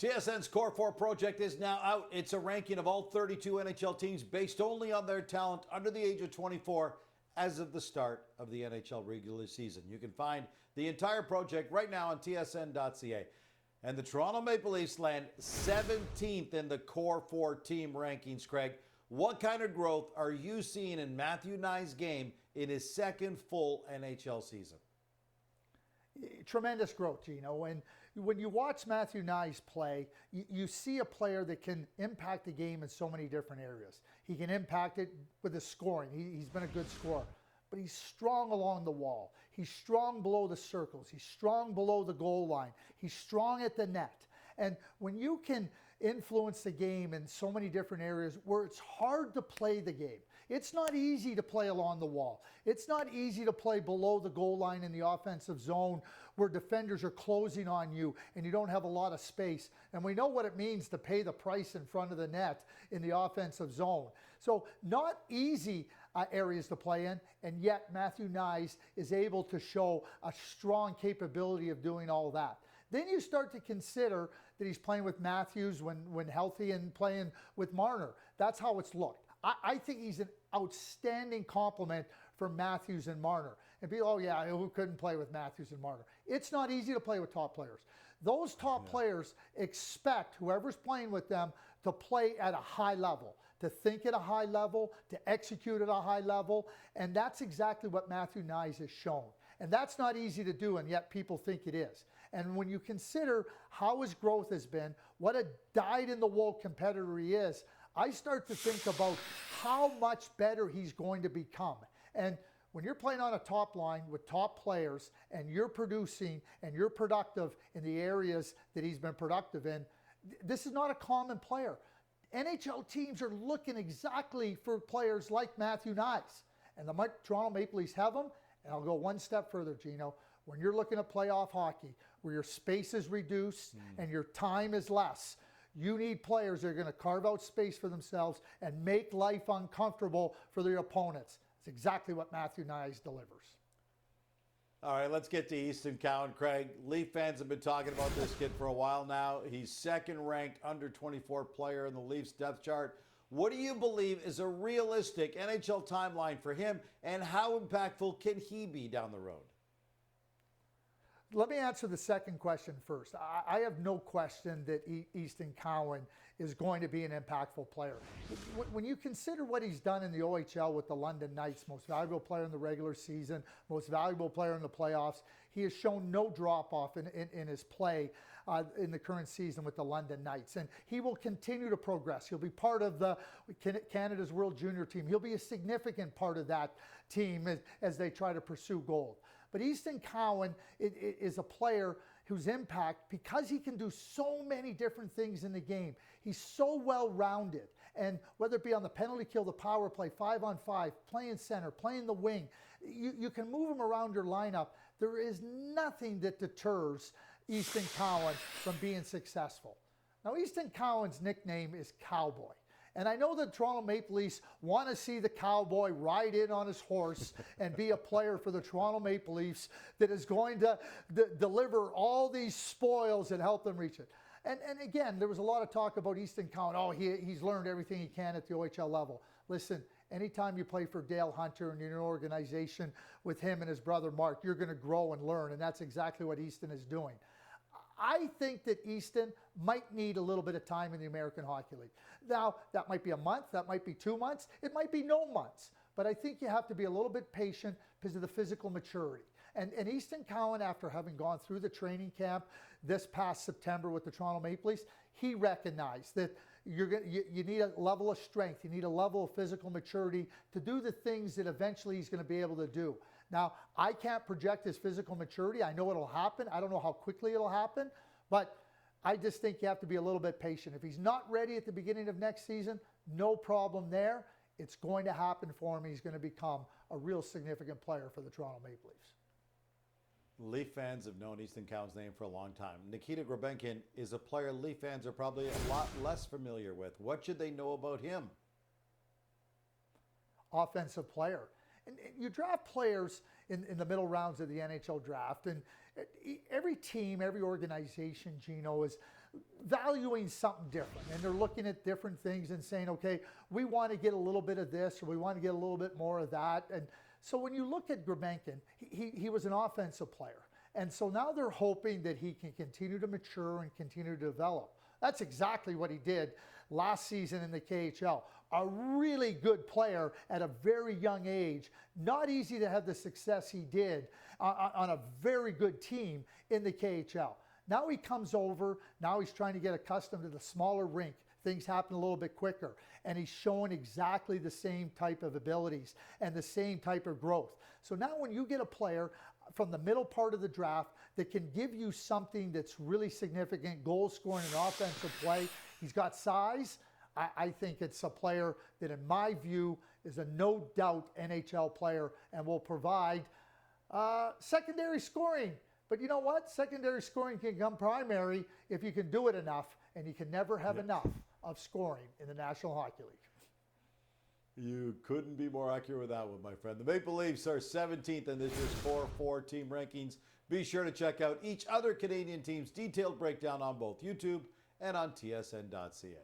TSN's Core 4 project is now out. It's a ranking of all 32 NHL teams based only on their talent under the age of 24 as of the start of the NHL regular season. You can find the entire project right now on TSN.ca. And the Toronto Maple Leafs land 17th in the Core 4 team rankings, Craig. What kind of growth are you seeing in Matthew Knies' game in his second full NHL season? Tremendous growth, Gino. And when you watch Matthew Knies play, you see a player that can impact the game in so many different areas. He can impact it with his scoring. He's been a good scorer. But he's strong along the wall. He's strong below the circles. He's strong below the goal line. He's strong at the net. And when you can influence the game in so many different areas where it's hard to play the game, it's not easy to play along the wall. It's not easy to play below the goal line in the offensive zone where defenders are closing on you and you don't have a lot of space. And we know what it means to pay the price in front of the net in the offensive zone. So not easy areas to play in, and yet Matthew Knies is able to show a strong capability of doing all that. Then you start to consider that he's playing with Matthews when healthy and playing with Marner. That's how it's looked. I think he's an outstanding complement for Matthews and Marner. And people, oh yeah, who couldn't play with Matthews and Marner? It's not easy to play with top players. Those top players expect whoever's playing with them to play at a high level, to think at a high level, to execute at a high level. And that's exactly what Matthew Knies has shown. And that's not easy to do, and yet people think it is. And when you consider how his growth has been, what a dyed-in-the-wool competitor he is, I start to think about how much better he's going to become. And when you're playing on a top line with top players and you're producing and you're productive in the areas that he's been productive in, this is not a common player. NHL teams are looking exactly for players like Matthew Knies. And the Toronto Maple Leafs have them. And I'll go one step further, Gino. When you're looking at playoff hockey, where your space is reduced and your time is less, you need players that are going to carve out space for themselves and make life uncomfortable for their opponents. It's exactly what Matthew Knies delivers. All right, let's get to Easton Cowan, Craig. Leaf fans have been talking about this kid for a while now. He's second-ranked under-24 player in the Leafs depth chart. What do you believe is a realistic NHL timeline for him, and how impactful can he be down the road? Let me answer the second question first. I have no question that Easton Cowan is going to be an impactful player. When you consider what he's done in the OHL with the London Knights, most valuable player in the regular season, most valuable player in the playoffs, he has shown no drop-off in his play in the current season with the London Knights. And he will continue to progress. He'll be part of the Canada's World Junior team. He'll be a significant part of that team as they try to pursue gold. But Easton Cowan is a player whose impact, because he can do so many different things in the game, he's so well-rounded. And whether it be on the penalty kill, the power play, 5-on-5, playing center, playing the wing, you can move him around your lineup. There is nothing that deters Easton Cowan from being successful. Now, Easton Cowan's nickname is Cowboy. And I know the Toronto Maple Leafs want to see the Cowboy ride in on his horse and be a player for the Toronto Maple Leafs that is going to deliver all these spoils and help them reach it. And again, there was a lot of talk about Easton Cowan. Oh, he's learned everything he can at the OHL level. Listen, anytime you play for Dale Hunter and you're in an organization with him and his brother Mark, you're going to grow and learn, and that's exactly what Easton is doing. I think that Easton might need a little bit of time in the American Hockey League. Now, that might be a month, that might be 2 months, it might be no months. But I think you have to be a little bit patient because of the physical maturity. And Easton Cowan, after having gone through the training camp this past September with the Toronto Maple Leafs, he recognized that you need a level of strength, you need a level of physical maturity to do the things that eventually he's going to be able to do. Now, I can't project his physical maturity. I know it'll happen. I don't know how quickly it'll happen, but I just think you have to be a little bit patient. If he's not ready at the beginning of next season, no problem there. It's going to happen for him. He's going to become a real significant player for the Toronto Maple Leafs. Leaf fans have known Easton Cowan's name for a long time. Nikita Grebenkin is a player Leaf fans are probably a lot less familiar with. What should they know about him? Offensive player. And you draft players in the middle rounds of the NHL draft, and every team, every organization, Gino, is valuing something different, and they're looking at different things and saying, okay, we want to get a little bit of this, or we want to get a little bit more of that. And so when you look at Grebenkin, he was an offensive player. And so now they're hoping that he can continue to mature and continue to develop. That's exactly what he did last season in the KHL. A really good player at a very young age. Not easy to have the success he did on a very good team in the KHL. Now he comes over, now he's trying to get accustomed to the smaller rink. Things happen a little bit quicker. And he's showing exactly the same type of abilities and the same type of growth. So now when you get a player from the middle part of the draft that can give you something that's really significant, goal scoring and offensive play, he's got size. I think it's a player that, in my view, is a no doubt NHL player and will provide secondary scoring. But you know what? Secondary scoring can come primary if you can do it enough, and you can never have enough of scoring in the National Hockey League. You couldn't be more accurate with that one, my friend. The Maple Leafs are 17th in this year's 4-4 team rankings. Be sure to check out each other Canadian team's detailed breakdown on both YouTube and on TSN.ca.